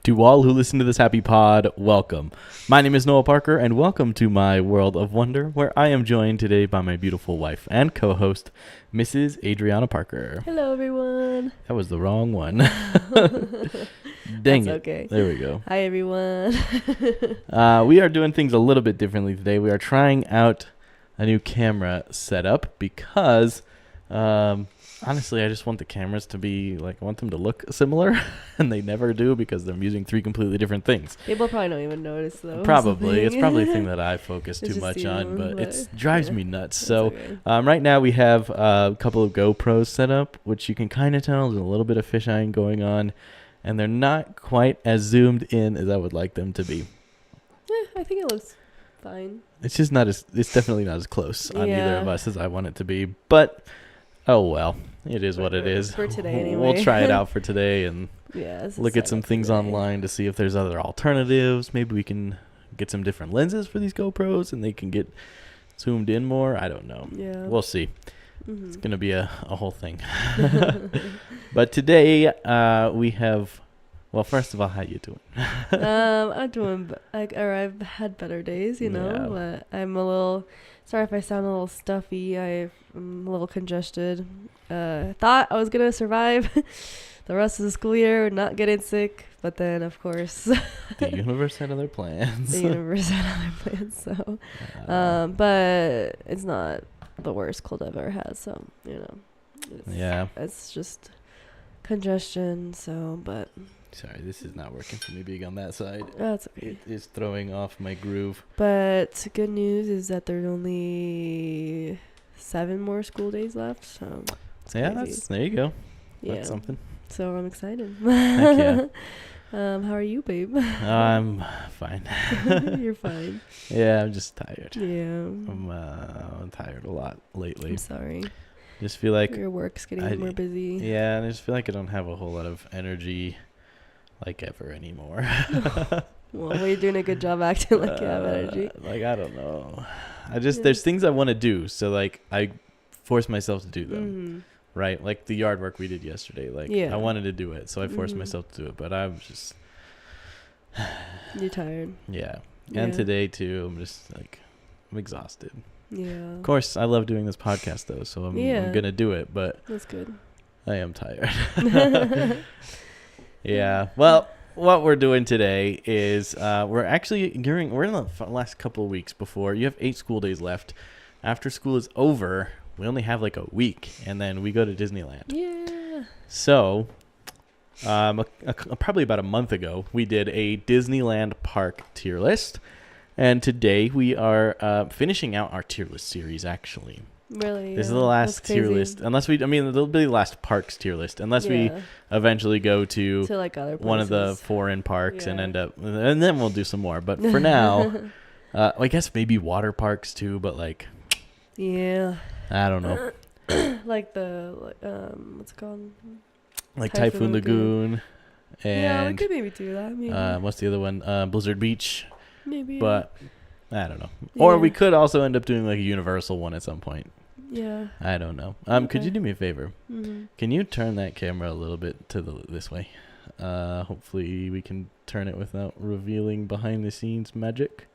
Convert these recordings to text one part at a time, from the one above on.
To all who listen to this happy pod, welcome. My name is Noah Parker, and welcome to my world of wonder, where I am joined today by my beautiful wife and co-host, Mrs. Adriana Parker. Hello, everyone. That was the wrong one. Dang That's it. okay. There we go. Hi, everyone. We are doing things a little bit differently today. We are trying out a new camera setup because, honestly, I just want the cameras to be, I want them to look similar, and they never do because I'm using three completely different things. People probably don't even notice, though. Probably. It's probably a thing that I focus too much on, but it drives me nuts. So okay. right now we have a couple of GoPros set up, which you can kind of tell there's a little bit of fisheye going on, and they're not quite as zoomed in as I would like them to be. I think it looks fine. It's just not as, it's definitely not as close on either of us as I want it to be, but oh well. It is what it is. For today, anyway. We'll try it out for today and look at some things today. online to see if there's other alternatives. Maybe we can get some different lenses for these GoPros and they can get zoomed in more. I don't know. Yeah. We'll see. Mm-hmm. It's going to be a whole thing. But today we have, well, first of all, how you doing? I'm doing, I've had better days, but I'm a little, sorry if I sound a little stuffy. I'm a little congested. Thought I was going to survive the rest of the school year, not getting sick, but then, of course, The universe had other plans. the universe had other plans, so, but it's not the worst cold I've ever had, so, it's just congestion, so, but. Sorry, this is not working for me being on that side. That's okay. It is throwing off my groove. But good news is that there's only 7 more school days left, so Yeah, crazy. there you go. Yeah. That's something. So I'm excited. Heck yeah. How are you, babe? I'm fine. You're fine. Yeah, I'm just tired. Yeah. I'm tired a lot lately. I'm sorry. Just feel like Your work's getting more busy. Yeah, and I just feel like I don't have a whole lot of energy like ever anymore. Well, you're doing a good job acting like you have energy. I don't know. There's things I want to do, so I force myself to do them. Mm-hmm. Right? Like the yard work we did yesterday. I wanted to do it, so I forced myself to do it, but I'm just You're tired. Yeah. And today too, I'm just I'm exhausted. Yeah. Of course, I love doing this podcast though, so I'm going to do it, but that's good. I am tired. Yeah. Well, what we're doing today is we're in the last couple of weeks before you have 8 school days left. After school is over, we only have a week, and then we go to Disneyland. Yeah. So, probably about a month ago, we did a Disneyland park tier list, and today we are finishing out our tier list series. Actually, really, this is the last tier list, it'll be the last parks tier list, unless we eventually go to other one of the foreign parks and end up, and then we'll do some more. But for now, I guess maybe water parks too. But yeah. I don't know. What's it called? Like Typhoon Lagoon. And we could maybe do that. Maybe. What's the other one? Blizzard Beach. Maybe. But I don't know. Yeah. Or we could also end up doing a Universal one at some point. Yeah. I don't know. Could you do me a favor? Mm-hmm. Can you turn that camera a little bit to this way? Hopefully we can turn it without revealing behind the scenes magic.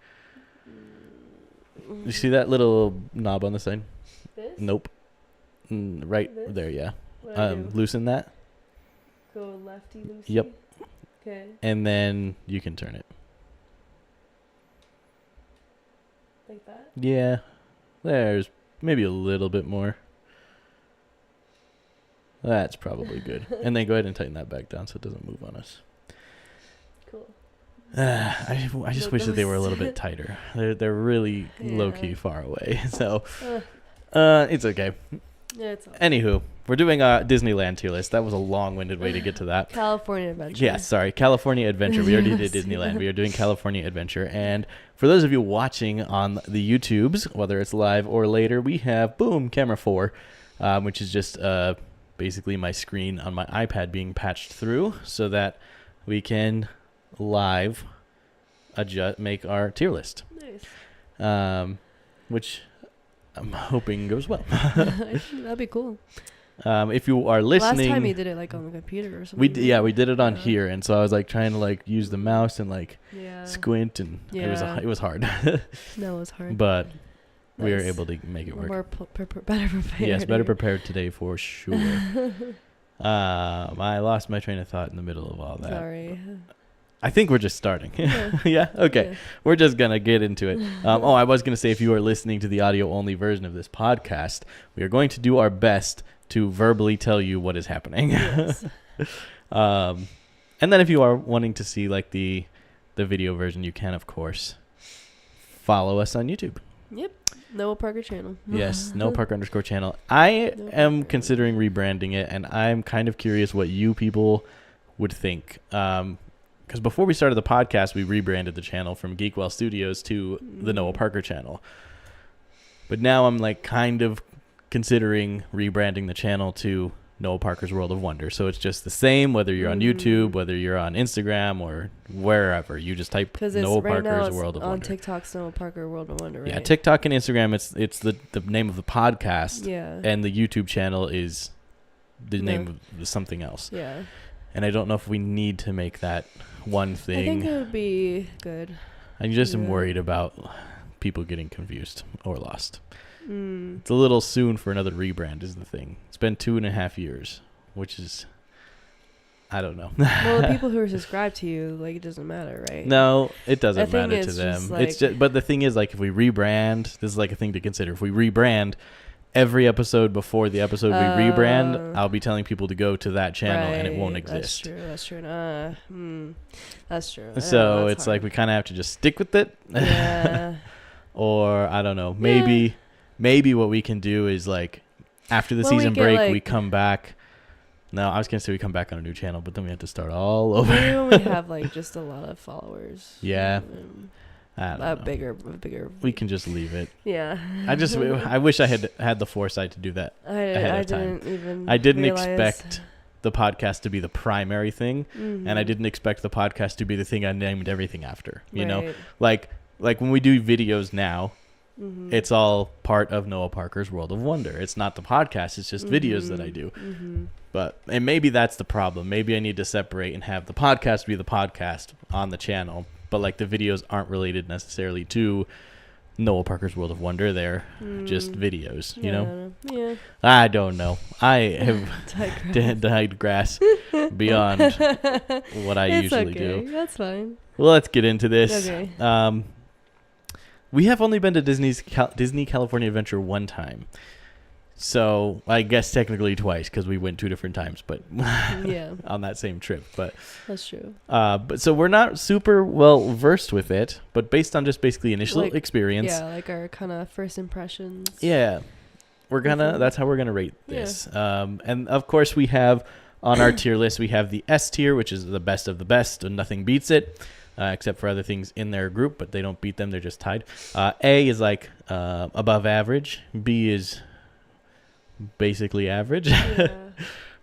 You see that little knob on the side? This? Nope. Right This? there, yeah. What do I do? Loosen that. Go lefty, loosey? Yep. Okay. And then you can turn it. Like that? Yeah. There's maybe a little bit more. That's probably good. And then go ahead and tighten that back down so it doesn't move on us. Cool. I just wish that they were a little bit tighter. They're really low-key far away. So it's okay. Yeah, it's all Anywho, we're doing a Disneyland tier list. That was a long-winded way to get to that. California Adventure. Yeah, sorry. California Adventure. We already did Disneyland. We are doing California Adventure. And for those of you watching on the YouTubes, whether it's live or later, we have, boom, camera 4, which is just basically my screen on my iPad being patched through so that we can live make our tier list. Nice. Which I'm hoping goes well. That'd be cool. If you are listening, last time you did it like on the computer or something. we did it on here, and so I was like trying to like use the mouse and like squint, and it was hard. No, it was hard. But we were able to make it work. More better prepared. Yes, better prepared today for sure. I lost my train of thought in the middle of all that. Sorry. I think we're just starting. Yeah? Okay. Yeah. We're just going to get into it. I was going to say, if you are listening to the audio-only version of this podcast, we are going to do our best to verbally tell you what is happening. Yes. And then if you are wanting to see like the video version, you can, of course, follow us on YouTube. Yep. Noah Parker channel. Yes, Noah Parker _ channel. I am considering rebranding it, and I'm kind of curious what you people would think. Because before we started the podcast, we rebranded the channel from Geekwell Studios to the Noah Parker channel. But now I'm like kind of considering rebranding the channel to Noah Parker's World of Wonder. So it's just the same, whether you're on YouTube, whether you're on Instagram, or wherever. You just type Noah Parker's World of Wonder. On TikTok's Noah Parker World of Wonder, right? Yeah, TikTok and Instagram, it's the name of the podcast. Yeah. And the YouTube channel is the name of something else. Yeah. And I don't know if we need to make that one thing. I think it would be good. I just am worried about people getting confused or lost. It's a little soon for another rebrand is the thing. It's been 2.5 years, which is, I don't know. Well, the people who are subscribed to you, like, it doesn't matter, right? No, it doesn't matter to them. Like, it's just, but the thing is, like, if we rebrand, this is like a thing to consider. If we rebrand, every episode before the episode we rebrand, I'll be telling people to go to that channel, and it won't exist. That's true. That's true. So it's hard. Like we kind of have to just stick with it. Yeah. Or I don't know. Maybe what we can do is like after the season break, like, we come back. No, I was gonna say we come back on a new channel, but then we have to start all over. Maybe when we have like just a lot of followers. Yeah. I don't know. Bigger. We can just leave it. Yeah. I wish I had the foresight to do that ahead of time. I didn't expect the podcast to be the primary thing, and I didn't expect the podcast to be the thing I named everything after. You know, like when we do videos now, it's all part of Noah Parker's World of Wonder. It's not the podcast. It's just videos that I do. And maybe that's the problem. Maybe I need to separate and have the podcast be the podcast on the channel. But like the videos aren't related necessarily to Noah Parker's World of Wonder. They're just videos, you know? Yeah. I don't know. I have digress beyond what I usually do. That's fine. Well, let's get into this. Okay. We have only been to Disney California Adventure one time. So I guess technically twice because we went 2 different times, but on that same trip. But that's true. But so we're not super well versed with it, but based on just basically initial experience. Yeah, like our kind of first impressions. Yeah, that's how we're gonna rate this. And of course we have on our tier list we have the S tier, which is the best of the best, and nothing beats it. Except for other things in their group, but they don't beat them; they're just tied. A is like above average. B is basically average.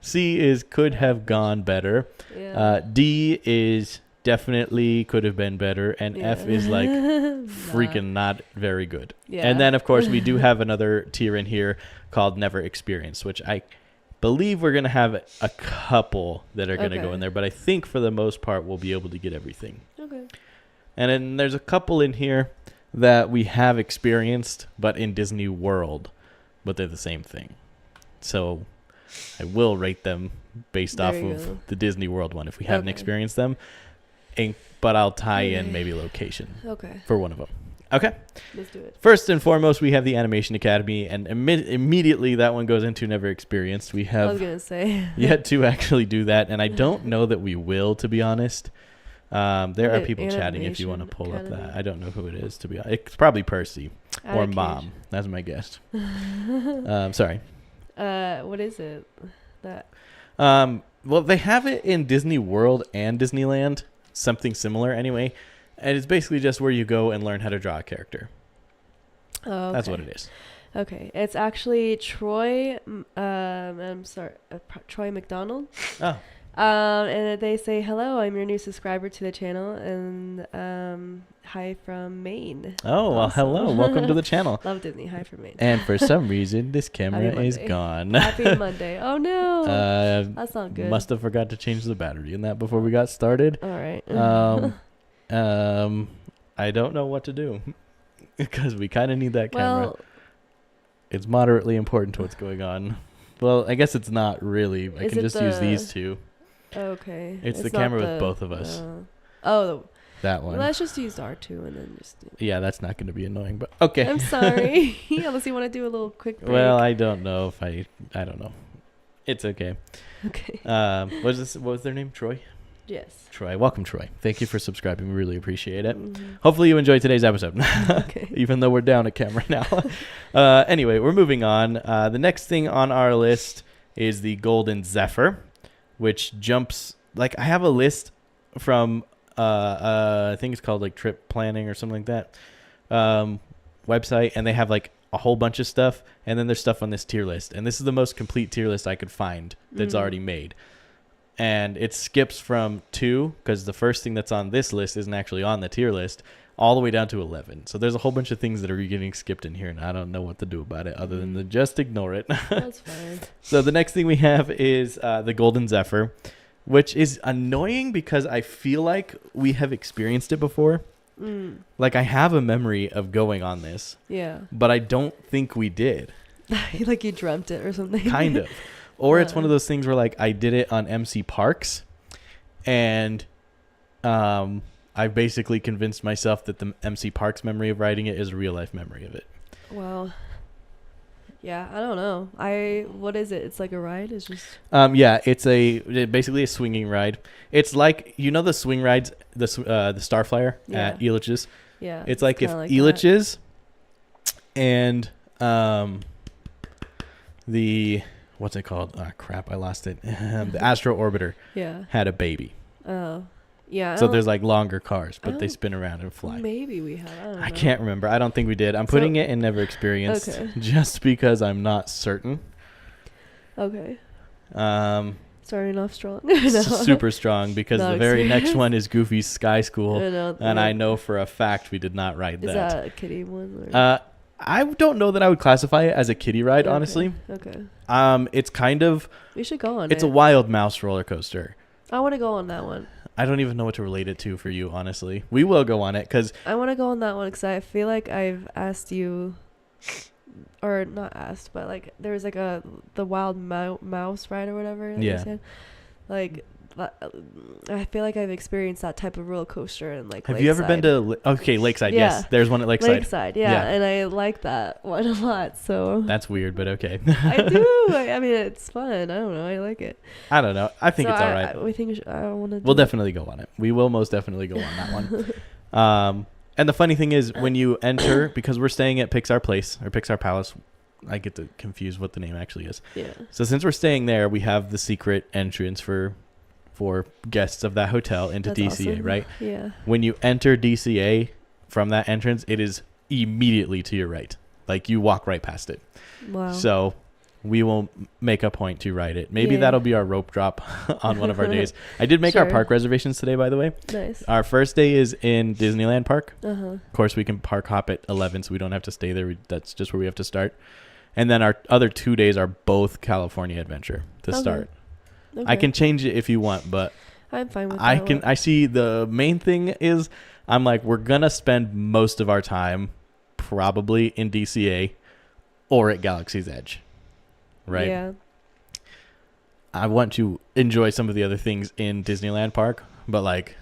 C is could have gone better. D is definitely could have been better, and F is like freaking not very good. And then of course we do have another tier in here called never experienced, which I believe we're gonna have a couple that are gonna go in there, but I think for the most part we'll be able to get everything. And then there's a couple in here that we have experienced but in Disney World, but they're the same thing. So I will rate them based off of the Disney World one if we haven't experienced them. But I'll tie in maybe location for one of them. Okay. Let's do it. First and foremost, we have the Animation Academy, and immediately that one goes into never experienced. We have I was gonna say yet to actually do that, and I don't know that we will, to be honest. There are people chatting if you want to pull up that. I don't know who it is, to be honest. It's probably Percy or Mom. That's my guess. Sorry. What is it? Well, they have it in Disney World and Disneyland, something similar anyway. And it's basically just where you go and learn how to draw a character. Oh, okay. That's what it is. Okay. It's actually Troy, I'm sorry, Troy McDonald. Oh. And they say, hello, I'm your new subscriber to the channel, and hi from Maine. Oh, well, Awesome. hello. Welcome to the channel. Love Disney. Hi from Maine. And for some reason, this camera is gone. Happy Monday. Oh, no. That's not good. Must have forgot to change the battery in that before we got started. All right. I don't know what to do because we kind of need that camera. Well, it's moderately important to what's going on. Well, I guess it's not really. I can just use these two. Okay. It's the camera with both of us. That one. Let's just use R2 and then just. Yeah, that's not going to be annoying, but okay. I'm sorry. Unless you want to do a little quick break. Well, I don't know if I don't know. It's okay. Okay. What was their name? Troy? Yes. Troy. Welcome, Troy. Thank you for subscribing. We really appreciate it. Mm-hmm. Hopefully you enjoyed today's episode. Okay. Even though we're down a camera now. Anyway, we're moving on. The next thing on our list is the Golden Zephyr, which jumps. Like, I have a list from I think it's called like Trip Planning or something like that website, and they have like a whole bunch of stuff, and then there's stuff on this tier list, and this is the most complete tier list I could find that's already made. And it skips from 2, because the first thing that's on this list isn't actually on the tier list, all the way down to 11. So there's a whole bunch of things that are getting skipped in here, and I don't know what to do about it other than to just ignore it. That's fine. So the next thing we have is the Golden Zephyr, which is annoying because I feel like we have experienced it before. Like, I have a memory of going on this. Yeah. But I don't think we did. Like you dreamt it or something. Kind of. Or it's one of those things where, like, I did it on MC Parks, and I basically convinced myself that the MC Parks memory of riding it is a real life memory of it. Well, yeah, I don't know. What is it? It's like a ride? It's just yeah, it's basically a swinging ride. It's like, you know, the swing rides, the Starflyer at Elitch's. Yeah. It's like if Elitch's and the what's it called? Oh, crap, I lost it. The Astro Orbiter had a baby. Oh. Yeah. So there's like longer cars, but they spin around and fly. Maybe we have. I don't know. I can't remember. I don't think we did. I'm putting it in never experienced just because I'm not certain. Okay. Starting off strong. Super strong, because the very next one is Goofy's Sky School. I know for a fact we did not ride that. Is that a kiddie one? Or? I don't know that I would classify it as a kiddie ride, honestly. Okay. It's kind of... We should go on It's a wild mouse roller coaster. I want to go on that one. I don't even know what to relate it to for you, honestly. We will go on it, because... I want to go on that one, because I feel like I've asked you... Or not asked, but like there was like the wild mouse ride or whatever. Like you said. Like I feel like I've experienced that type of roller coaster and like. Have you ever been to Lakeside? Yeah. Yes, there's one at Lakeside. Lakeside, yeah, and I like that one a lot. So that's weird, but okay. I do. I mean, it's fun. I don't know. I like it. I don't know. I think it's all right. We think I want to. We'll definitely go on it. We will most definitely go on that one. And the funny thing is, when you enter, because we're staying at Pixar Place or Pixar Palace, I get to confuse what the name actually is. Yeah. So since we're staying there, we have the secret entrance for guests of that hotel into DCA, awesome. Right? Yeah. When you enter DCA from that entrance, it is immediately to your right. Like, you walk right past it. Wow. So we will make a point to ride it. Maybe that'll be our rope drop on one of our days. I did make our park reservations today, by the way. Nice. Our first day is in Disneyland Park. Of course, we can park hop at 11, so we don't have to stay there. That's just where we have to start. And then our other 2 days are both California Adventure to start. Okay. I can change it if you want, but I'm fine with that. I see the main thing is, I'm like, we're going to spend most of our time probably in DCA or at Galaxy's Edge. Right. Yeah. I want to enjoy some of the other things in Disneyland Park, but like,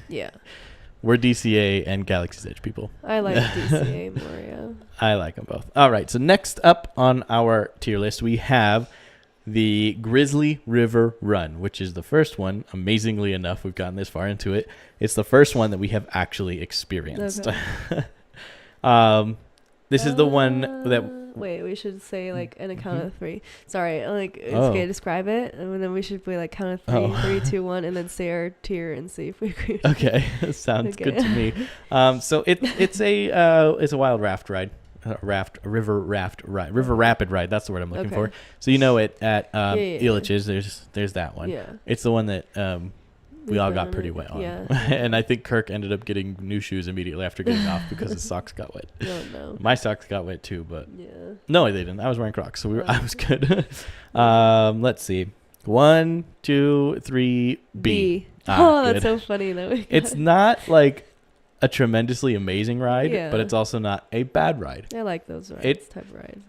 we're DCA and Galaxy's Edge people. I like DCA more, yeah. I like them both. All right. So next up on our tier list, we have the Grizzly River Run, which is the first one. Amazingly enough, we've gotten this far into it. It's the first one that we have actually experienced. Okay. This is the one that... Wait, we should say like in a count of 3. Sorry, like it's okay. Describe it, and then we should be like count of 3, 3, 2, 1, and then say our tier and see if we agree. Okay, sounds good to me. So it's a wild raft ride. river rapid ride. That's the word I'm looking for. So you know it at Illich's. There's that one. Yeah. It's the one that we all got pretty wet on. Yeah. And I think Kirk ended up getting new shoes immediately after getting off because his socks got wet. Oh, no. My socks got wet too, but yeah. No, they didn't. I was wearing Crocs, so I was good. Let's see. 1, 2, 3, B. That's so funny though. It's not like a tremendously amazing ride, but it's also not a bad ride. I like those rides, type of rides.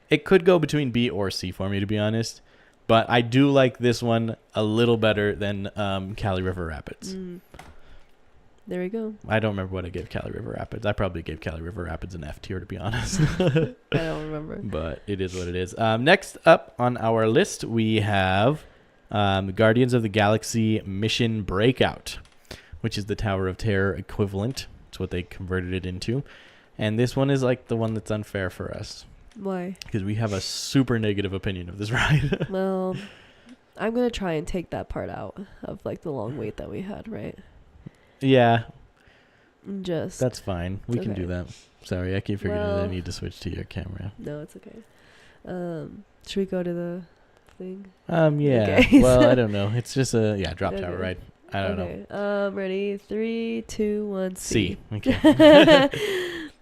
It could go between B or C for me, to be honest. But I do like this one a little better than Cali River Rapids. There we go. I don't remember what I gave Cali River Rapids. I probably gave Cali River Rapids an F tier, to be honest. I don't remember. But it is what it is. Next up on our list, we have Guardians of the Galaxy Mission Breakout, which is the Tower of Terror equivalent. It's what they converted it into. And this one is like the one that's unfair for us. Why? Because we have a super negative opinion of this ride. Well, I'm going to try and take that part out of like the long wait that we had, right? Yeah. That's fine. We can do that. Sorry, I keep forgetting that I need to switch to your camera. No, it's okay. Should we go to the thing? Yeah. Okay. Well, I don't know. It's just a drop tower ride. I don't know. Ready? 3, 2, 1. C. Okay.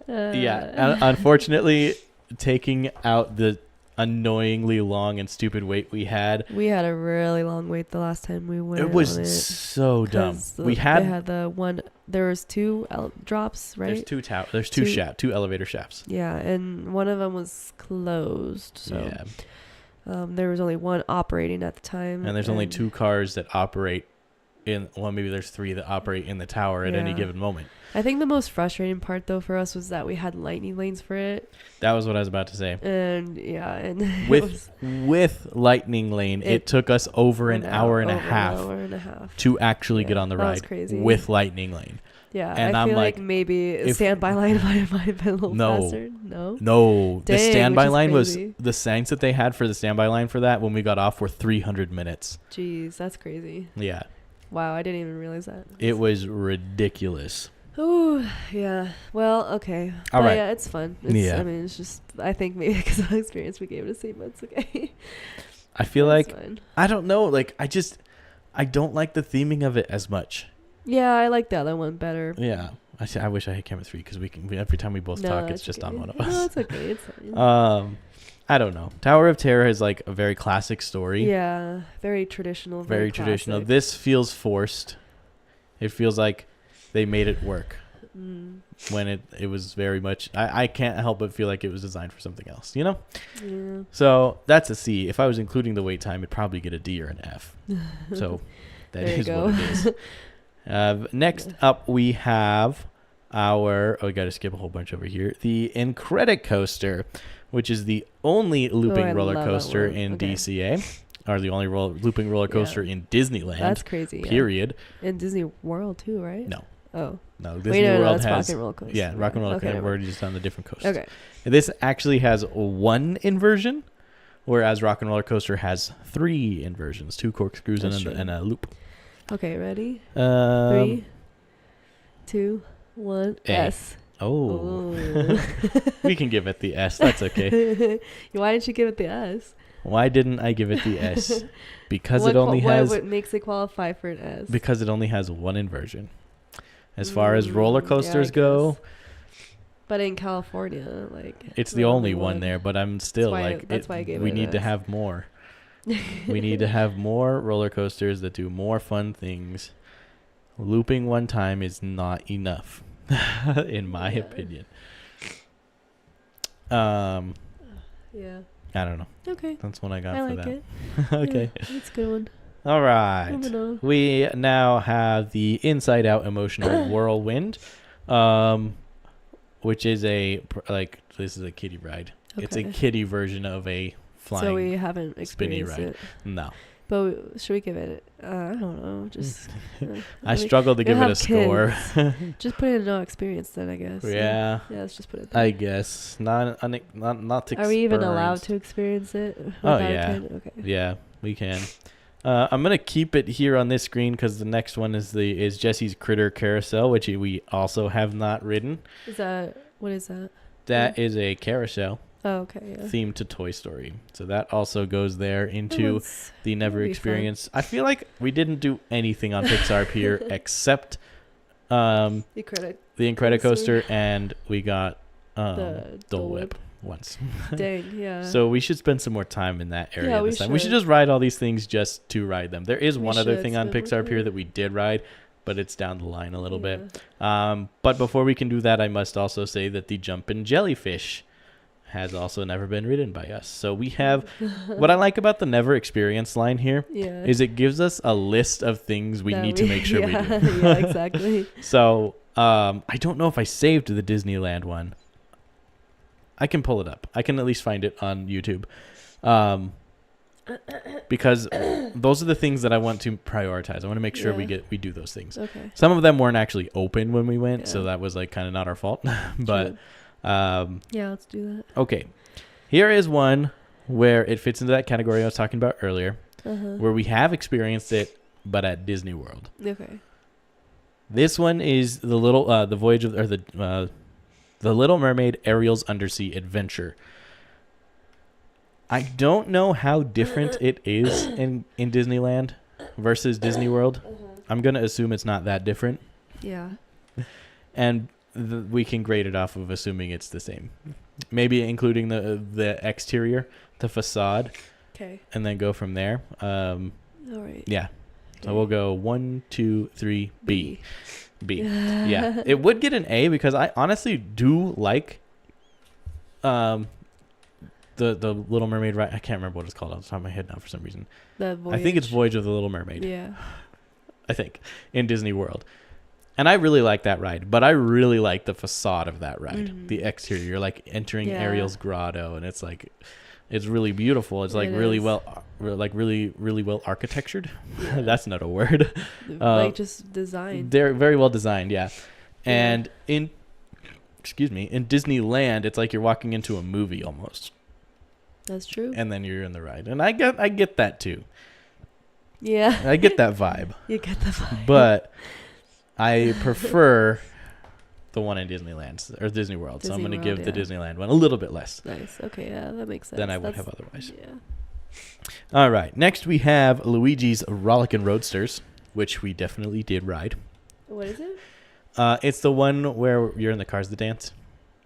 Unfortunately, taking out the annoyingly long and stupid wait we had. We had a really long wait the last time we went. It was so dumb. They had the one. There was 2 drops, right? There's two elevator shafts. Yeah, and one of them was closed. So there was only one operating at the time. And there's only 2 cars that operate maybe there's 3 that operate in the tower at any given moment. I think the most frustrating part though for us was that we had lightning lanes for it. That was what I was about to say. And with lightning lane, it took us over an hour and a half to actually get on the ride. That was crazy. With lightning lane. Yeah, and I feel like maybe standby line might have been a little faster. No. The standby line was the signs that they had for the standby line for that when we got off were 300 minutes. Jeez, that's crazy. Yeah. Wow, I didn't even realize that. It was ridiculous. Oh, yeah. Well, okay. All right. Yeah, it's fun. I mean, it's just, I think maybe because of the experience we gave it a C, but it's okay. I feel I don't know. Like, I don't like the theming of it as much. Yeah, I like the other one better. Yeah. I wish I had camera 3 because every time we both talk, it's just on one of us. No, it's okay. It's fine. I don't know. Tower of Terror is like a very classic story. Yeah, very traditional. Very traditional. This feels forced. It feels like they made it work when it was very much. I can't help but feel like it was designed for something else, you know? Yeah. So that's a C. If I was including the wait time, it'd probably get a D or an F. So that is what it is. Next up, we have we got to skip a whole bunch over here. The Incredicoaster, which is the only looping roller coaster in DCA, or the only looping roller coaster in Disneyland. That's crazy. Period. In Disney World too, right? No. Oh. No, Disney World has Rock and Roller Coaster. Yeah, Rock and Roller Coaster. We're just on the different coasters. Okay. This actually has 1 inversion, whereas Rock and Roller Coaster has 3 inversions, 2 corkscrews and a loop. Okay, ready? 3, 2, 1. S. Oh. We can give it the S. That's okay. Why didn't you give it the S? Why didn't I give it the S? Because it only has... What makes it qualify for an S? Because it only has 1 inversion. As far as roller coasters go... But in California, it's the only one there, but I'm still that's why I gave it we need to have more. We need to have more roller coasters that do more fun things. Looping one time is not enough, in my opinion. Yeah. I don't know. Okay. That's what I got for that. It. Okay. Yeah, that's a good one. All right. We now have the Inside Out Emotional Whirlwind, which is this is a kiddie ride. Okay. It's a kiddie version of a flying So we haven't experienced spinny ride. No. But should we give it, I don't know, just... I struggled to give it a score. Just put in no experience then, I guess. Yeah. Yeah, let's just put it there. I guess. Not Are we even allowed to experience it? Oh, yeah. Okay. Yeah, we can. I'm going to keep it here on this screen because the next one is Jesse's Critter Carousel, which we also have not ridden. What is that? That is a carousel Oh, okay. Yeah. themed to Toy Story. So that also goes there into the Never that'd be Experience. I feel like we didn't do anything on Pixar Pier except the Incredicoaster, and we got the Dole Whip once. Dang, yeah. So we should spend some more time in that area this time. We should should. just ride all these things just to ride them. There is We one other should thing on spend more Pixar Pier time. that we did ride, but it's down the line a little bit. Yeah. But before we can do that, I must also say that the Jumpin' Jellyfish has also never been ridden by us. So we have, what I like about the Never Experience line here Yeah. is it gives us a list of things we need to make sure we do. Yeah, exactly. So I don't know if I saved the Disneyland one. I can pull it up. I can at least find it on YouTube. Because those are the things that I want to prioritize. I want to make sure we do those things. Okay. Some of them weren't actually open when we went, so Yeah. that was like kind of not our fault. But yeah, let's do that. okay. Here is one where it fits into that category I was talking about earlier, Uh-huh. where we have experienced it, but at Disney World. Okay. This one is the Voyage of, or the Little Mermaid Ariel's Undersea Adventure. I don't know how different it is in Disneyland versus Disney World. I'm going to assume it's not that different. Yeah. And we can grade it off of assuming it's the same. Maybe including the exterior, the facade, Okay. and then go from there. All right. Yeah. So we'll go 1, 2, 3, B. Yeah. It would get an A because I honestly do like the Little Mermaid ride. I can't remember what it's called off the top of my head now for some reason. I think it's Voyage of the Little Mermaid. Yeah. I think in Disney World. And I really like that ride, but I really like the facade of that ride. Mhm. The exterior, you're like entering Yeah. Ariel's grotto, and it's like, it's really beautiful. It's like It really is. really well architectured. That's not a word. Like just designed. They're very well designed, yeah. And in Disneyland, it's like you're walking into a movie almost, That's true. and then you're in the ride. And I get that too. Yeah. I get that vibe, You get the vibe. but I prefer the one in Disneyland or Disney World. So I'm going to Disney give World, the Disneyland one a little bit less Nice. Okay. Yeah, that makes sense. than I would have otherwise. Yeah. All right. Next, we have Luigi's Rollickin' Roadsters, which we definitely did ride. What is it? It's the one where you're in the cars that dance.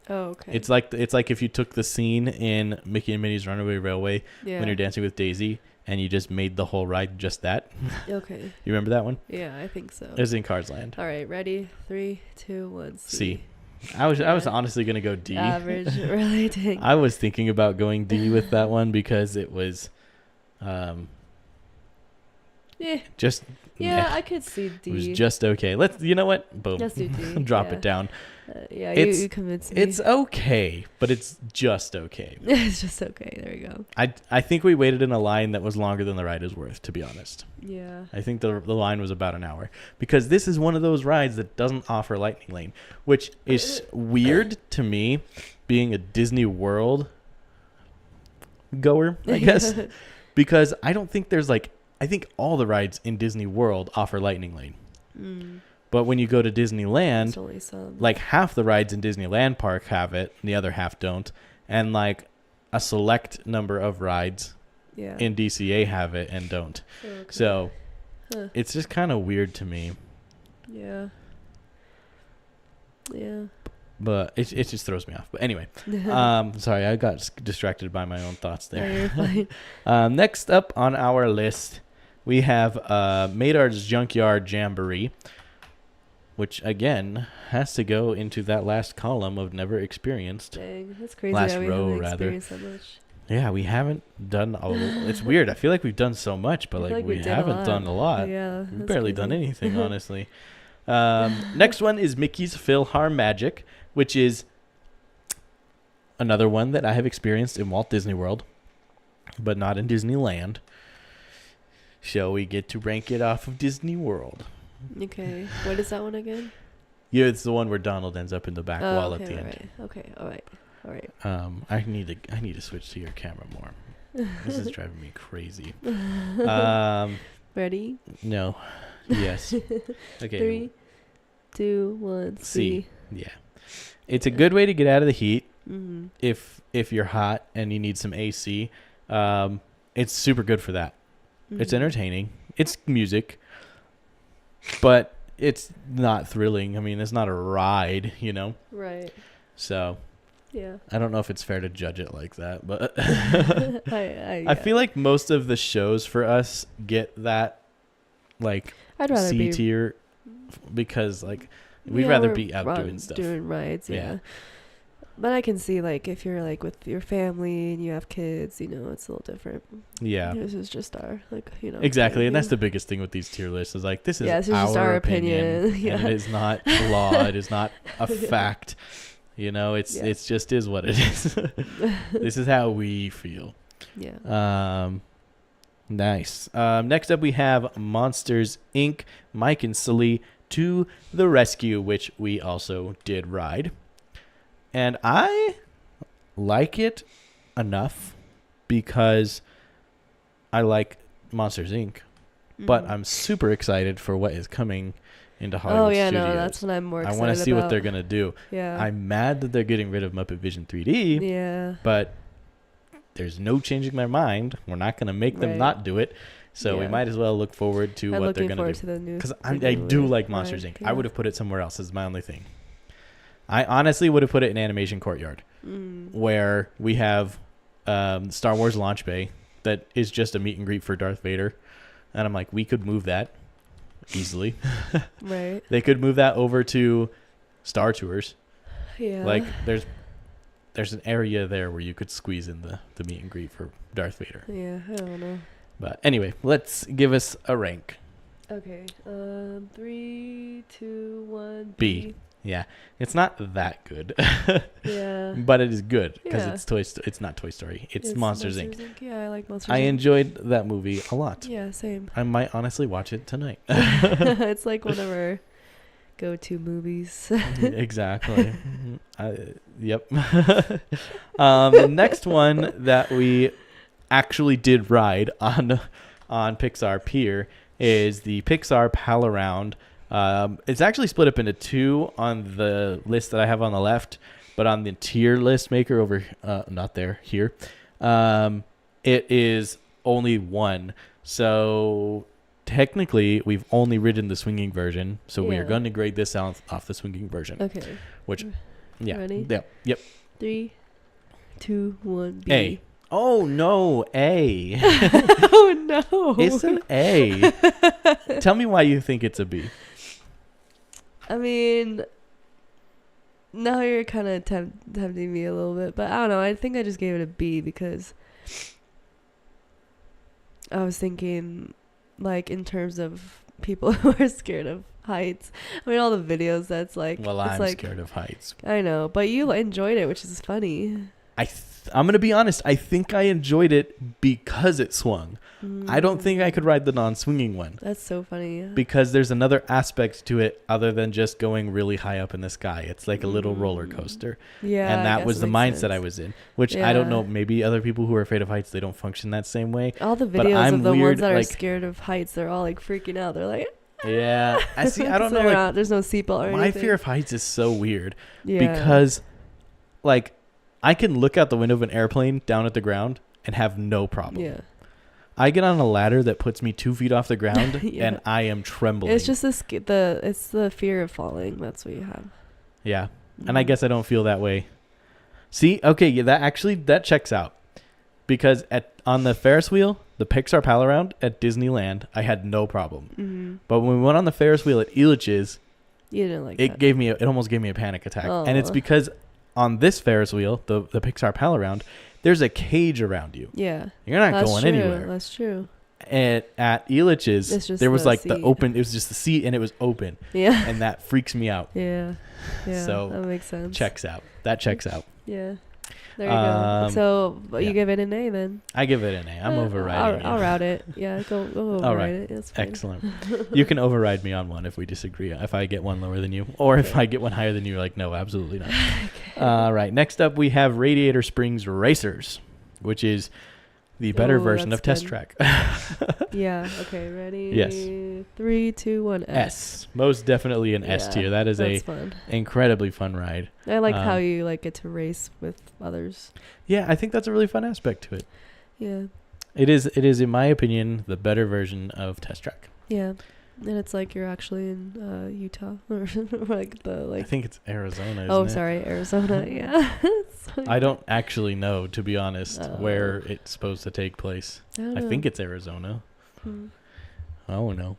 Oh, okay. It's like if you took the scene in Mickey and Minnie's Runaway Railway yeah. when you're dancing with Daisy, and you just made the whole ride just that. Okay. You remember that one? Yeah, I think so. It was in Cars Land. All right. Ready? 3, 2, 1. C. I was honestly gonna go D. Average. Really? Dang. I was thinking about going D with that one because it was, Yeah. just Yeah, meh. I could see D. It was just okay. You know what? Boom. Let's do D. Drop yeah. it down. Yeah, It's- you convinced me. It's okay, but it's just okay. It's just okay. There you go. I think we waited in a line that was longer than the ride is worth, to be honest. Yeah. I think the line was about an hour because this is one of those rides that doesn't offer Lightning Lane, which is weird to me, being a Disney World goer, I guess, because I don't think I think all the rides in Disney World offer Lightning Lane. Mm. But when you go to Disneyland, It's only some. like half the rides in Disneyland Park have it, and the other half don't. And like a select number of rides Yeah. in DCA have it and don't. Okay. So Huh. it's just kind of weird to me. Yeah. Yeah. But it just throws me off. But anyway, sorry, I got distracted by my own thoughts No, there. you're fine. Next up on our list, we have Maynard's Junkyard Jamboree, which again has to go into that last column of never experienced. Dang, that's crazy. Last that we row, haven't rather. experienced that much. Yeah, we haven't done it's weird. I feel like we've done so much, but I feel like we we did a haven't lot. done a lot. Yeah. We've that's barely crazy. done anything, honestly. Next one is Mickey's Philhar Magic, which is another one that I have experienced in Walt Disney World, but not in Disneyland. So we get to rank it off of Disney World. Okay. What is that one again? Yeah, it's the one where Donald ends up in the back wall okay, at the end. Right. Okay. All right. All right. I need to switch to your camera more. This is driving me crazy. Ready? No. Yes. Okay. 3, 2, 1. C. Yeah. It's a good way to get out of the heat. if you're hot and you need some AC, it's super good for that. It's entertaining. It's music, but it's not thrilling. I mean, it's not a ride, you know? Right. So, yeah. I don't know if it's fair to judge it like that, but I feel like most of the shows for us get that, like, I'd rather C tier because, like, we'd rather be out doing stuff. Doing rides, yeah. But I can see, like, if you're, like, with your family and you have kids, you know, it's a little different. Yeah. This is just our, like, you know. Exactly. And that's the biggest thing with these tier lists is, like, this is just our opinion. And it is not law. It is not a fact. You know, it's just is what it is. This is how we feel. Yeah. Nice. Next up, we have Monsters, Inc. Mike and Sully to the Rescue, which we also did ride. And I like it enough because I like Monsters, Inc. But I'm super excited for what is coming into Hollywood Studios. No, that's what I'm more excited about. I want to see what they're going to do. Yeah. I'm mad that they're getting rid of Muppet Vision 3D. Yeah. But there's no changing their mind. We're not going to make them not do it. So we might as well look forward to what they're going to do. Because I do like Monsters, Inc. Yeah. I would have put it somewhere else is my only thing. I honestly would have put it in Animation Courtyard, where we have Star Wars Launch Bay that is just a meet and greet for Darth Vader. And I'm like, we could move that easily. Right. They could move that over to Star Tours. Yeah. Like, there's an area there where you could squeeze in the meet and greet for Darth Vader. Yeah, I don't know. But anyway, let's give us a rank. Okay. 3, 2, 1. B. Yeah, it's not that good. Yeah, but it is good because it's not Toy Story. It's Monsters Inc. Yeah, I like Monsters. I enjoyed that movie a lot. Yeah, same. I might honestly watch it tonight. It's like one of our go-to movies. Exactly. Yep. The next one that we actually did ride on Pixar Pier is the Pixar Pal Around. It's actually split up into 2 on the list that I have on the left, but on the tier list maker over not there here, it is only 1. So technically we've only ridden the swinging version, so we are going to grade this off the swinging version. Okay. Which ready? Yep. 3, 2, 1. B. A. Oh no, A. Oh no. It's an A. Tell me why you think it's a B. I mean, now you're kind of tempting me a little bit, but I don't know. I think I just gave it a B because I was thinking, like, in terms of people who are scared of heights. I mean, all the videos that's like... Well, I'm scared of heights. I know, but you enjoyed it, which is funny. I'm going to be honest. I think I enjoyed it because it swung. I don't think I could ride the non-swinging one. That's so funny. Because there's another aspect to it other than just going really high up in the sky. It's like a little roller coaster. Yeah. And that was the mindset I was in, which I don't know. Maybe other people who are afraid of heights, they don't function that same way. All the videos of the ones that are scared of heights, they're all like freaking out. They're like... Yeah. I see. I don't know. Like, there's no seatbelt or anything. My fear of heights is so weird. Yeah. Because, like, I can look out the window of an airplane down at the ground and have no problem. Yeah. I get on a ladder that puts me 2 feet off the ground and I am trembling. It's just it's the fear of falling. That's what you have. Yeah. And I guess I don't feel that way. See? Okay. Yeah, that checks out. Because on the Ferris wheel, the Pixar Pal Around at Disneyland, I had no problem. But when we went on the Ferris wheel at Elitch's, you didn't like it. It almost gave me a panic attack. Oh. And it's because on this Ferris wheel, the Pixar Pal Around, there's a cage around you. Yeah. You're not going anywhere. That's true. And at Elitch's, there was like the open, it was just the seat and it was open. Yeah. And that freaks me out. Yeah. Yeah. So that makes sense. Checks out. That checks out. Yeah. There you go. So you give it an A then? I give it an A. I'm overriding I'll route it. Yeah, go override it. It's fine. Excellent. You can override me on one if we disagree. If I get one lower than you. Or if I get one higher than you, you're like, no, absolutely not. Okay. All right. Next up, we have Radiator Springs Racers, which is the better version that's of Test good. Track. Yeah. Okay. Ready? Yes. 3, 2, 1. S. Most definitely an S tier. That is a fun. incredibly fun ride. I like how you like get to race with others. Yeah, I think that's a really fun aspect to it. Yeah. It is, in my opinion, the better version of Test Track. Yeah. And it's like you're actually in Utah or like I think it's Arizona. Isn't it? Sorry, Arizona. Yeah. I don't actually know, to be honest, where it's supposed to take place. I think it's Arizona. Oh no.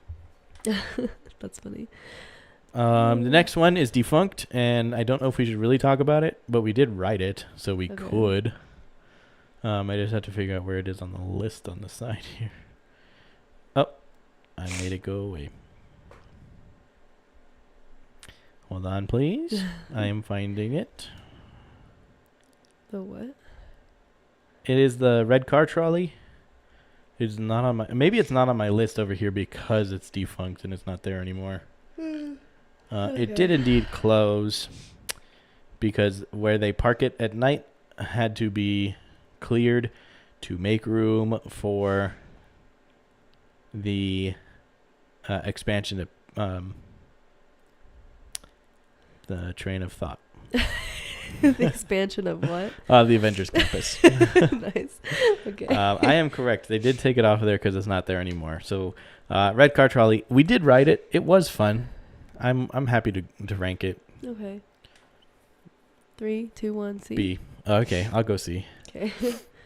That's funny. The next one is Defunct, and I don't know if we should really talk about it, but we did write it, so we could. I just have to figure out where it is on the list on the side here. Oh, I made it go away. Hold on, please. I am finding it. The what? It is the red car trolley. It's not on my. Maybe it's not on my list over here because it's defunct and it's not there anymore. It did indeed close because where they park it at night had to be cleared to make room for the expansion of the train of thought. The expansion of what? The Avengers Campus. Nice. Okay. I am correct. They did take it off of there because it's not there anymore. So, red car trolley. We did ride it. It was fun. I'm happy to rank it. Okay. 3, 2, 1. C. B. Okay, I'll go C. Okay.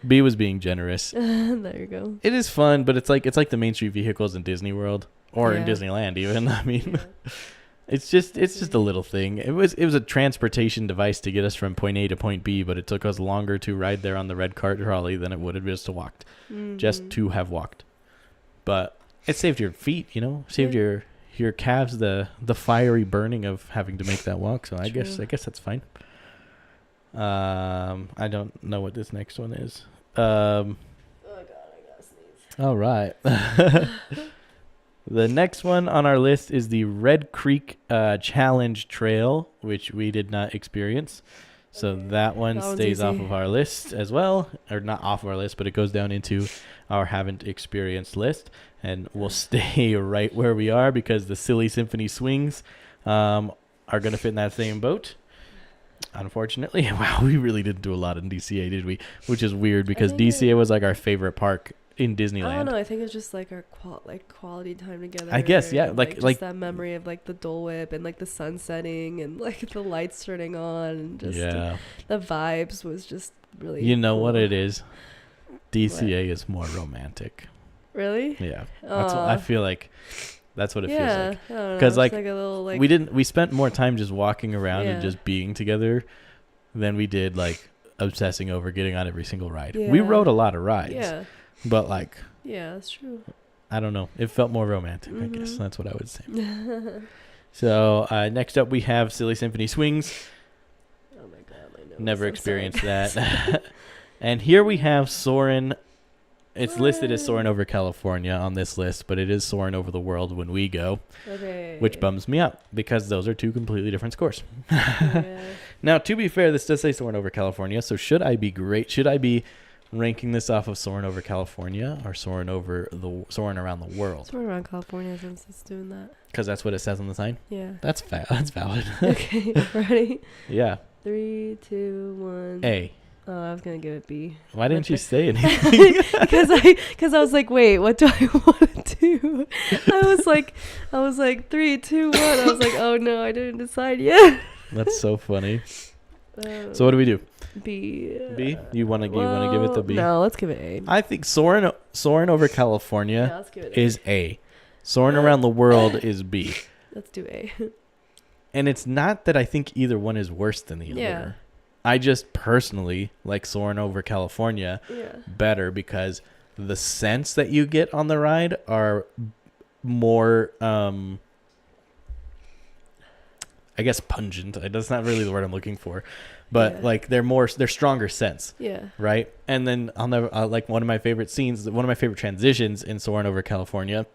B was being generous. There you go. It is fun, but it's like the Main Street vehicles in Disney World or in Disneyland even. I mean, it's just a little thing. It was a transportation device to get us from point A to point B, but it took us longer to ride there on the red car trolley than it would have just to have walked. But it saved your feet, saved your calves the fiery burning of having to make that walk. So I guess that's fine. I don't know what this next one is. Oh God, I gotta sneeze. All right. The next one on our list is the Red Creek Challenge Trail, which we did not experience. So that one stays off of our list as well. Or not off of our list, but it goes down into our haven't experienced list. And we'll stay right where we are because the Silly Symphony Swings are going to fit in that same boat. Unfortunately. Wow, we really didn't do a lot in DCA, did we? Which is weird because DCA was like our favorite park in Disneyland. I don't know. I think it's just like our quality time together. I guess, yeah. Like that memory of like the Dole Whip and like the sun setting and like the lights turning on and just the vibes was just really. You know what it is? DCA is more romantic. Really? Yeah. That's what I feel like. That's what it feels like. Because we spent more time just walking around and just being together than we did like obsessing over getting on every single ride. Yeah. We rode a lot of rides. Yeah. But like. Yeah, that's true. I don't know. It felt more romantic, I guess. That's what I would say. So next up we have Silly Symphony Swings. Oh my God, my nose. Never experienced that. And here we have Soarin'. It's listed as Soarin' Over California on this list, but it is Soarin' Over the World when we go, which bums me out because those are two completely different scores. Now, to be fair, this does say Soarin' Over California, so should I be ranking this off of Soarin' Over California or Soarin' Around the World? Soarin' Around California since it's doing that. Because that's what it says on the sign? Yeah. That's valid. Okay, ready? Yeah. 3, 2, 1. A. Oh, I was gonna give it B. Why didn't you say anything? Because I was like, wait, what do I want to do? I was like 3, 2, 1. I was like, oh no, I didn't decide yet. That's so funny. So what do we do? B. B? You want to give it the B? No, let's give it A. I think Soarin' Over California is A. Soarin' Around the World is B. Let's do A. And it's not that I think either one is worse than the other. I just personally like Soarin' Over California better because the scents that you get on the ride are more, I guess, pungent. That's not really the word I'm looking for, but like they're stronger scents. Yeah. Right. And then like one of my favorite transitions in Soarin' Over California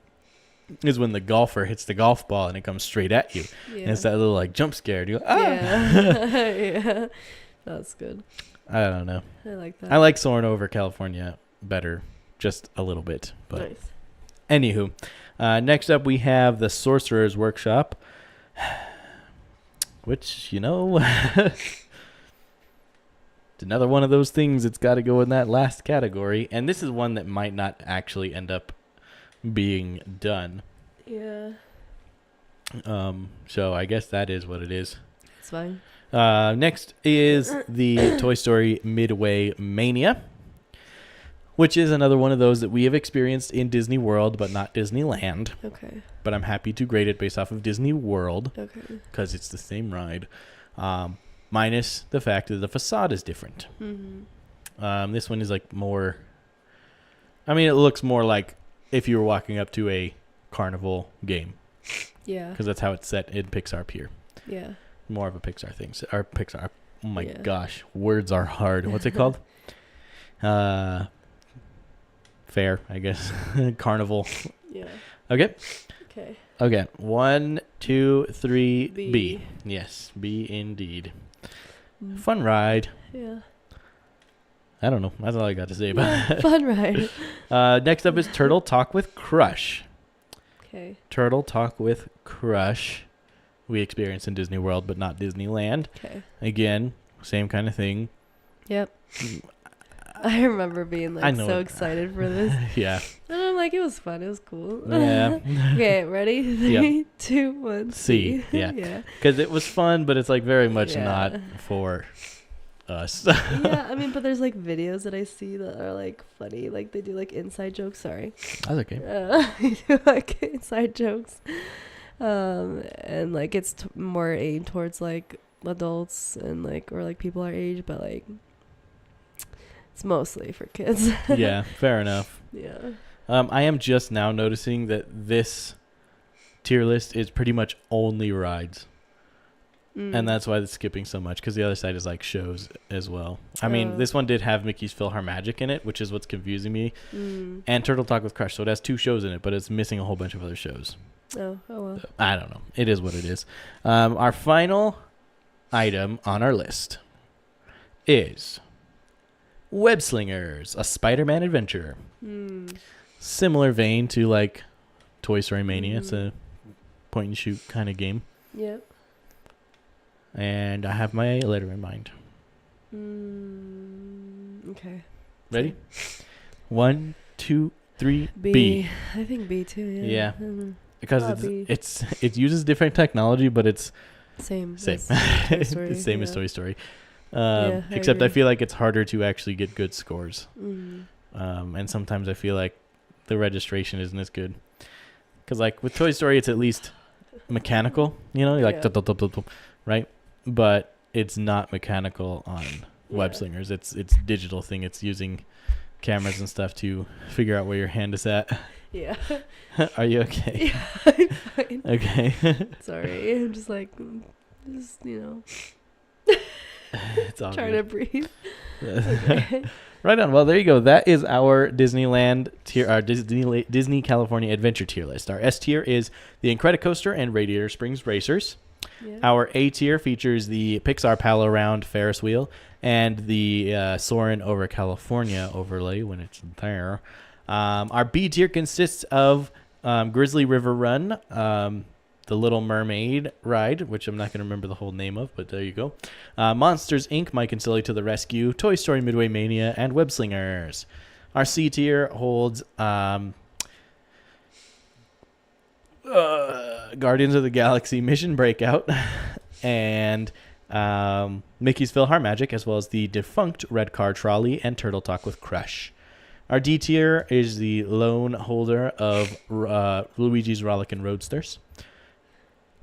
is when the golfer hits the golf ball and it comes straight at you. Yeah. And it's that little like jump scare. You go, ah. Yeah. That's good. I don't know. I like that. I like Soarin' Over California better just a little bit. But Nice. anywho, next up we have the Sorcerer's Workshop, which, it's another one of those things. It's got to go in that last category. And this is one that might not actually end up being done. Yeah. So I guess that is what it is. It's fine. Next is the Toy Story Midway Mania, which is another one of those that we have experienced in Disney World, but not Disneyland. Okay. But I'm happy to grade it based off of Disney World. Okay. Because it's the same ride. Minus the fact that the facade is different. Mm-hmm. This one is like more... I mean, it looks more like if you were walking up to a carnival game. Yeah. Because that's how it's set in Pixar Pier. Yeah. More of a Pixar thing. Or Pixar. Oh my Yeah. gosh. Words are hard. What's it called? Fair, I guess. Carnival. Yeah. Okay. Okay. 1, 2, 3, B. B. Yes, B indeed. Mm. Fun ride. Yeah. I don't know. That's all I got to say about it. Fun ride. Next up is Turtle Talk with Crush. Okay. Turtle Talk with Crush. We experienced in Disney World, but not Disneyland. Okay. Again, same kind of thing. Yep. I remember being I know so it. excited for this. Yeah. And I'm like, it was fun. It was cool. Yeah. Okay, ready? 3, 2, 1. C. Yeah. Yeah. Because it was fun, but it's like very much Yeah. not for us. Yeah, I mean, but there's like videos that I see that are like funny. Like they do like inside jokes. Sorry. That's okay. They do like inside jokes. And like it's more aimed towards like adults and like, or like people our age, but like it's mostly for kids. Yeah, fair enough. Yeah. I am just now noticing that this tier list is pretty much only rides. And that's why it's skipping so much, because the other side is like shows as well. I mean, this one did have Mickey's PhilharMagic in it, which is what's confusing me. And Turtle Talk with Crush, so it has 2 shows in it, but it's missing a whole bunch of other shows. Oh well. I don't know. It is what it is. Our final item on our list is Web Slingers, a Spider-Man adventure. Similar vein to like Toy Story Mania. It's a point and shoot kind of game. Yep. And I have my letter in mind. Okay. Ready? 1, 2, 3, B. B. I think B too. Yeah. Yeah. Mhm. Because B. it uses different technology, but it's Same. same. as Toy Story, It's same as yeah. Toy Story. I Except I agree. feel like it's harder to actually get good scores. Mm. And sometimes I feel like the registration isn't as good. Because like with Toy Story, it's at least mechanical, like Yeah. tup, tup, tup, tup, tup, right? But it's not mechanical on Web Yeah. Slingers. It's digital thing. It's using cameras and stuff to figure out where your hand is at. Yeah. Are you okay? Yeah, I'm fine. Okay. Sorry. I'm just like, It's all trying good. to breathe. Okay. Right on. Well, there you go. That is our Disneyland tier, our Disney California Adventure tier list. Our S tier is the Incredicoaster and Radiator Springs Racers. Yeah. Our A tier features the Pixar Pal Around Ferris wheel and the Soarin' over California overlay when it's there. Our B tier consists of Grizzly River Run, the Little Mermaid ride, which I'm not going to remember the whole name of, but there you go. Monsters, Inc., Mike and Sully to the Rescue, Toy Story Midway Mania, and Web Slingers. Our C tier holds Guardians of the Galaxy Mission Breakout and Mickey's PhilharMagic, as well as the defunct Red Car Trolley and Turtle Talk with Crush. Our D tier is the lone holder of Luigi's Rollickin' Roadsters.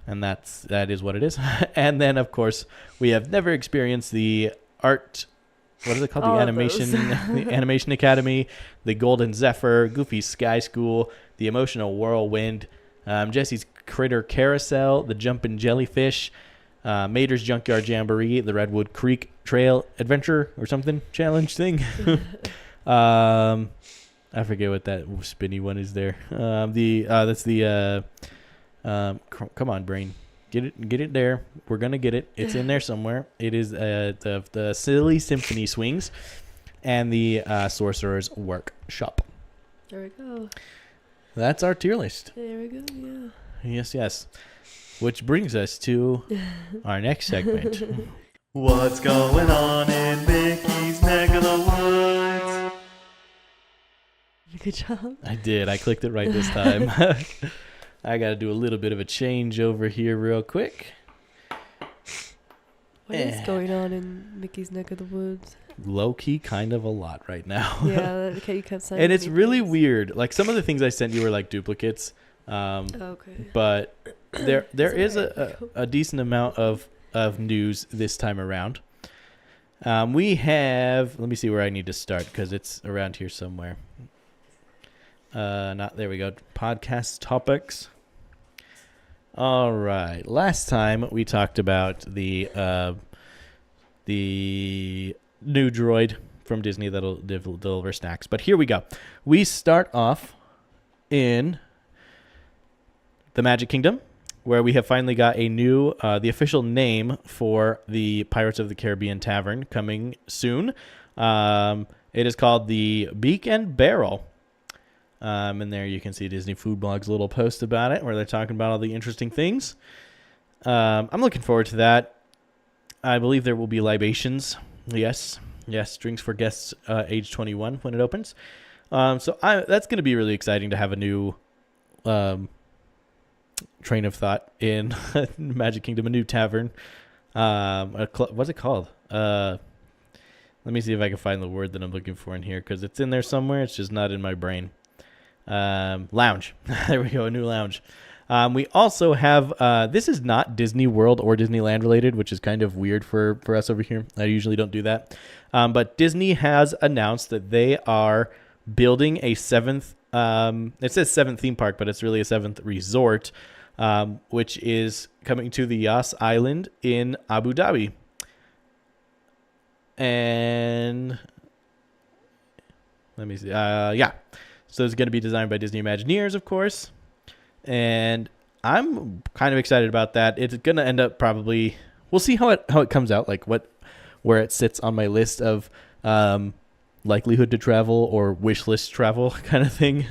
And that is what it is. And then, of course, we have never experienced the art... What is it called? All The of Animation those. the Animation Academy, the Golden Zephyr, Goofy's Sky School, the Emotional Whirlwind, Jesse's Critter Carousel, the Jumpin' Jellyfish, Mater's Junkyard Jamboree, the Redwood Creek Trail Adventure or something challenge thing. I forget what that spinny one is there. That's the come on, brain. Get it there. We're gonna get it. It's in there somewhere. It is the Silly Symphony Swings, and the Sorcerer's Workshop. There we go. That's our tier list. There we go, yeah. Yes. Which brings us to our next segment. What's going on in Mickey's neck of the woods? Good job. I did. I clicked it right this time. I got to do a little bit of a change over here real quick. What is going on in Mickey's neck of the woods? Low-key kind of a lot right now. Yeah, okay, you kept sending and it's really things. weird. Like, some of the things I sent you were like duplicates. Okay. But there is a decent amount of news this time around. We have, let me see where I need to start because it's around here somewhere. There we go. Podcast topics. All right. Last time we talked about the new droid from Disney that'll deliver snacks. But here we go. We start off in the Magic Kingdom, where we have finally got a new, the official name for the Pirates of the Caribbean Tavern coming soon. It is called the Beak and Barrel. And there you can see Disney Food Blog's little post about it, where they're talking about all the interesting things. I'm looking forward to that. I believe there will be libations. Yes, drinks for guests age 21 when it opens. So that's going to be really exciting to have a new train of thought in Magic Kingdom, a new tavern. What's it called? Let me see if I can find the word that I'm looking for in here, because it's in there somewhere. It's just not in my brain. Lounge. There we go, a new lounge. We also have, this is not Disney World or Disneyland related, which is kind of weird for us over here. I usually don't do that. But Disney has announced that they are building a seventh, it says seventh theme park, but it's really a seventh resort, which is coming to the Yas Island in Abu Dhabi. And let me see. So it's going to be designed by Disney Imagineers, of course. And I'm kind of excited about that. It's going to end up probably, we'll see how it comes out, like where it sits on my list of likelihood to travel or wish list travel kind of thing.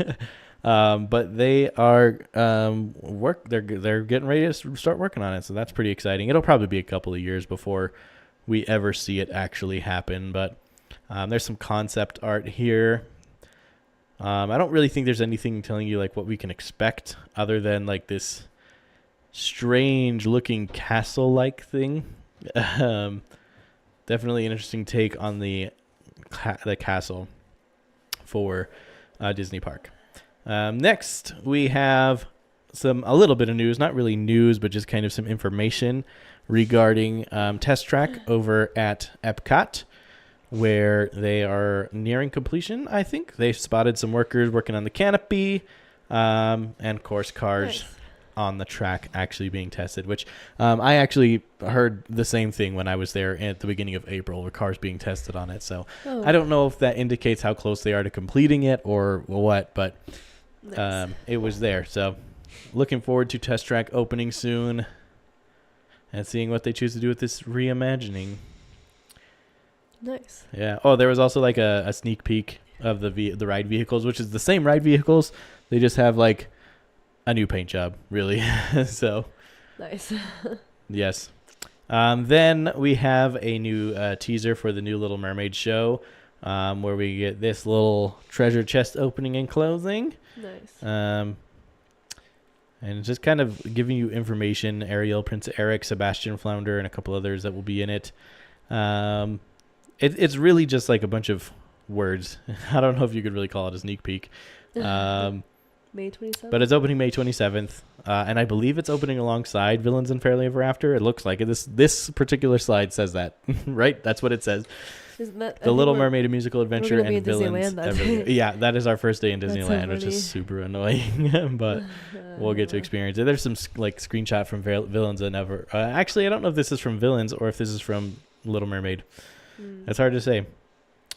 But they are they're getting ready to start working on it, so that's pretty exciting. It'll probably be a couple of years before we ever see it actually happen, but there's some concept art here. I don't really think there's anything telling you like what we can expect other than like this strange looking castle like thing. Definitely an interesting take on the castle for Disney Park. Next, we have a little bit of news, not really news, but just kind of some information regarding Test Track over at Epcot, where they are nearing completion, I think. They've spotted some workers working on the canopy, and, of course, cars on the track actually being tested, which I actually heard the same thing when I was there at the beginning of April, with cars being tested on it. So I don't know if that indicates how close they are to completing it or what, but it was there. So looking forward to Test Track opening soon and seeing what they choose to do with this reimagining. Nice. Yeah. Oh, there was also like a sneak peek of the ride vehicles, which is the same ride vehicles. They just have like a new paint job, really. So nice. Yes. Then we have a new teaser for the new Little Mermaid show, where we get this little treasure chest opening and closing. Nice. And it's just kind of giving you information. Ariel, Prince Eric, Sebastian Flounder, and a couple others that will be in it. It's really just like a bunch of words. I don't know if you could really call it a sneak peek. May 27th? But it's opening May 27th. And I believe it's opening alongside Villains and Fairly Ever After. It looks like it. This particular slide says that, right? That's what it says. Isn't that, The Little Mermaid, a musical adventure, and Villains. Disneyland, Yeah, that is our first day in Disneyland, so which is super annoying. But we'll get to experience it. There's some like screenshot from Villains and Ever. Actually, I don't know if this is from Villains or if this is from Little Mermaid. It's hard to say.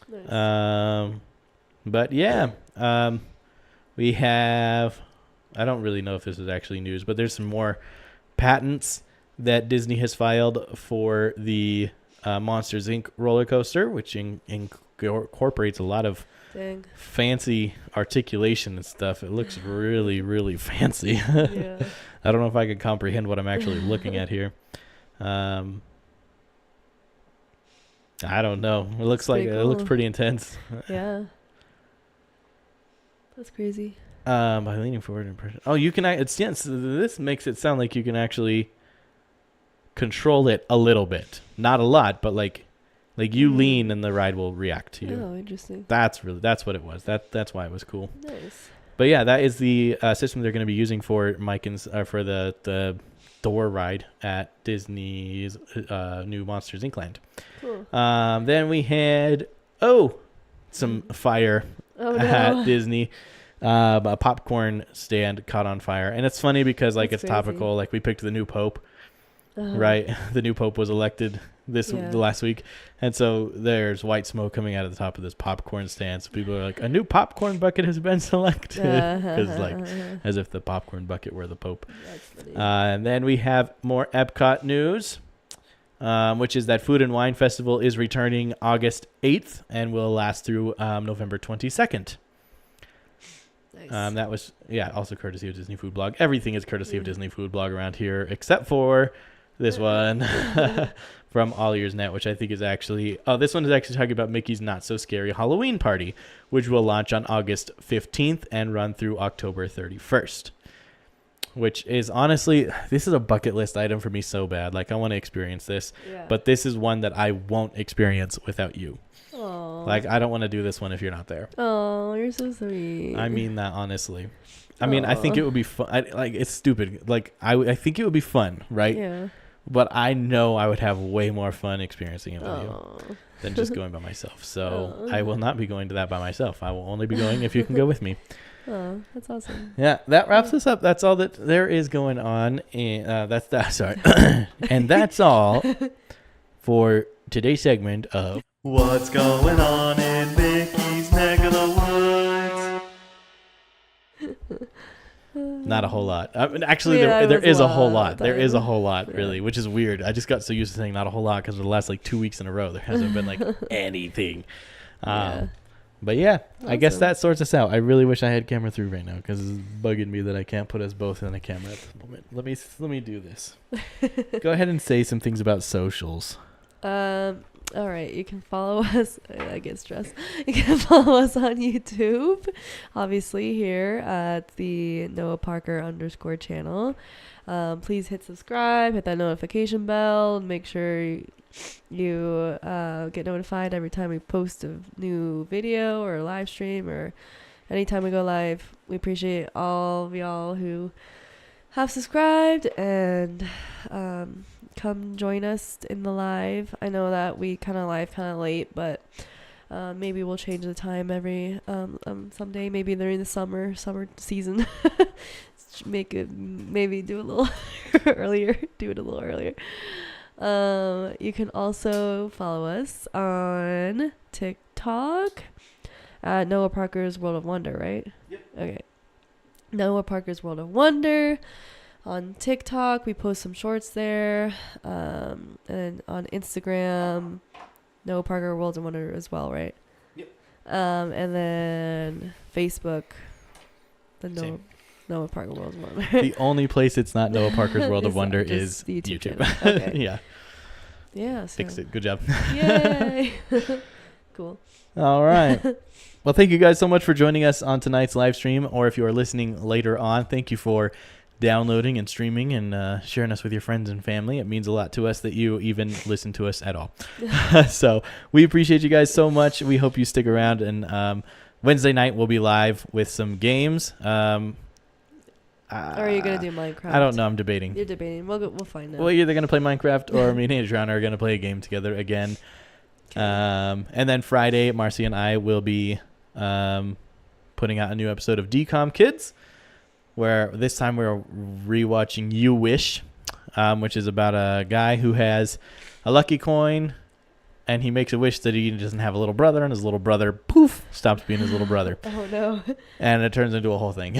Nice. But yeah, we have, I don't really know if this is actually news, but there's some more patents that Disney has filed for the Monsters Inc. roller coaster, which incorporates a lot of fancy articulation and stuff. It looks really, really fancy. Yeah. I don't know if I can comprehend what I'm actually looking at here. I don't know. It looks like cool. It looks pretty intense. Yeah. That's crazy. By leaning forward and pressure. Oh, you can. This makes it sound like you can actually control it a little bit, not a lot, but like you lean and the ride will react to you. Oh, interesting. That's what it was. That's why it was cool. Nice. But yeah, that is the system they're going to be using for for the door ride at Disney's new Monsters Inc. land. Cool. Then we had some fire at Disney. A popcorn stand caught on fire, and it's funny because like it's crazy. Topical. Like we picked the new pope, right? The new pope was elected the last week, and so there's white smoke coming out of the top of this popcorn stand. So people are like, a new popcorn bucket has been selected, because like as if the popcorn bucket were the pope. That's funny. And then we have more Epcot news, which is that Food and Wine Festival is returning August 8th and will last through November 22nd. Nice. That was also courtesy of Disney Food Blog. Everything is courtesy of Disney Food Blog around here, except for this one from All Ears Net, which I think is actually this one is actually talking about Mickey's Not So Scary Halloween Party, which will launch on August 15th and run through October 31st. Which is honestly, this is a bucket list item for me so bad. Like I want to experience this, but this is one that I won't experience without you. Aww. Like I don't want to do this one if you're not there. Oh, you're so sweet. I mean that honestly. I mean, I think it would be fun. It's stupid. Like I think it would be fun, right? Yeah. But I know I would have way more fun experiencing it with you than just going by myself. So I will not be going to that by myself. I will only be going if you can go with me. Oh, that's awesome. Yeah, that wraps us up. That's all that there is going on. And that's that. Sorry. And that's all for today's segment of What's Going On in Mickey's Neck of the Woods. Not a whole lot. I mean, actually, there is a whole lot. There is a whole lot, really, which is weird. I just got so used to saying not a whole lot because for the last like 2 weeks in a row, there hasn't been like anything. But yeah, awesome. I guess that sorts us out. I really wish I had camera 3 right now because it's bugging me that I can't put us both in the camera at the moment. Let me do this. Go ahead and say some things about socials. All right, you can follow us. I get stressed. You can follow us on YouTube, obviously here at the Noah Parker _ channel. Please hit subscribe, hit that notification bell, and make sure you get notified every time we post a new video or live stream or anytime we go live. We appreciate all of y'all who have subscribed and come join us in the live. I know that we kind of live kind of late, but maybe we'll change the time every someday, maybe during the summer season. Maybe do a little earlier. Do it a little earlier. You can also follow us on TikTok at Noah Parker's World of Wonder, right? Yep. Okay. Noah Parker's World of Wonder. On TikTok, we post some shorts there. And on Instagram, Noah Parker World of Wonder as well, right? Yep. And then Facebook, the Noah Parker World of Wonder. The only place it's not Noah Parker's World of Wonder is YouTube. Okay. Yeah. Yeah. So. Fixed it. Good job. Yay. Cool. All right. Well, thank you guys so much for joining us on tonight's live stream, or if you are listening later on, thank you for downloading and streaming and sharing us with your friends and family. It means a lot to us that you even listen to us at all. So we appreciate you guys so much. We hope you stick around, and Wednesday night we'll be live with some games. Or are you gonna do Minecraft? I don't know. I'm debating. You're debating. We'll find out. We're either gonna play Minecraft or me and Adriana are gonna play a game together again. Okay. And then Friday, Marcy and I will be putting out a new episode of DCOM Kids, where this time we're rewatching You Wish, which is about a guy who has a lucky coin, and he makes a wish that he doesn't have a little brother, and his little brother, poof, stops being his little brother. Oh, no. And it turns into a whole thing.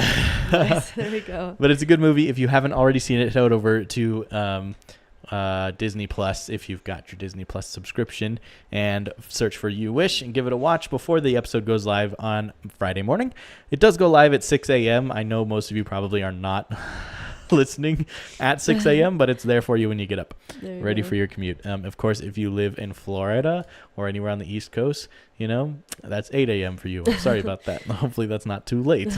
Nice. There we go. But it's a good movie. If you haven't already seen it, head over to Disney Plus if you've got your Disney Plus subscription, and search for You Wish and give it a watch before the episode goes live on Friday morning. It does go live at 6 a.m. I know most of you probably are not listening at 6 a.m., but it's there for you when you get up, ready for your commute. Of course, if you live in Florida or anywhere on the East Coast, that's 8 a.m. for you. I'm sorry about that. Hopefully that's not too late.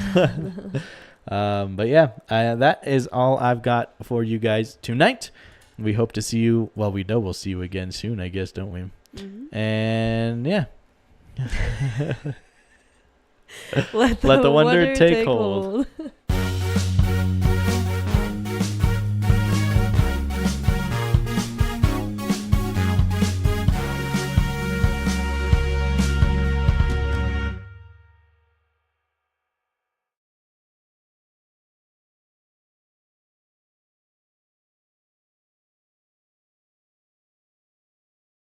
But yeah, that is all I've got for you guys tonight. We hope to see you. Well, we know we'll see you again soon, I guess, don't we? Mm-hmm. And yeah. Let the wonder take hold.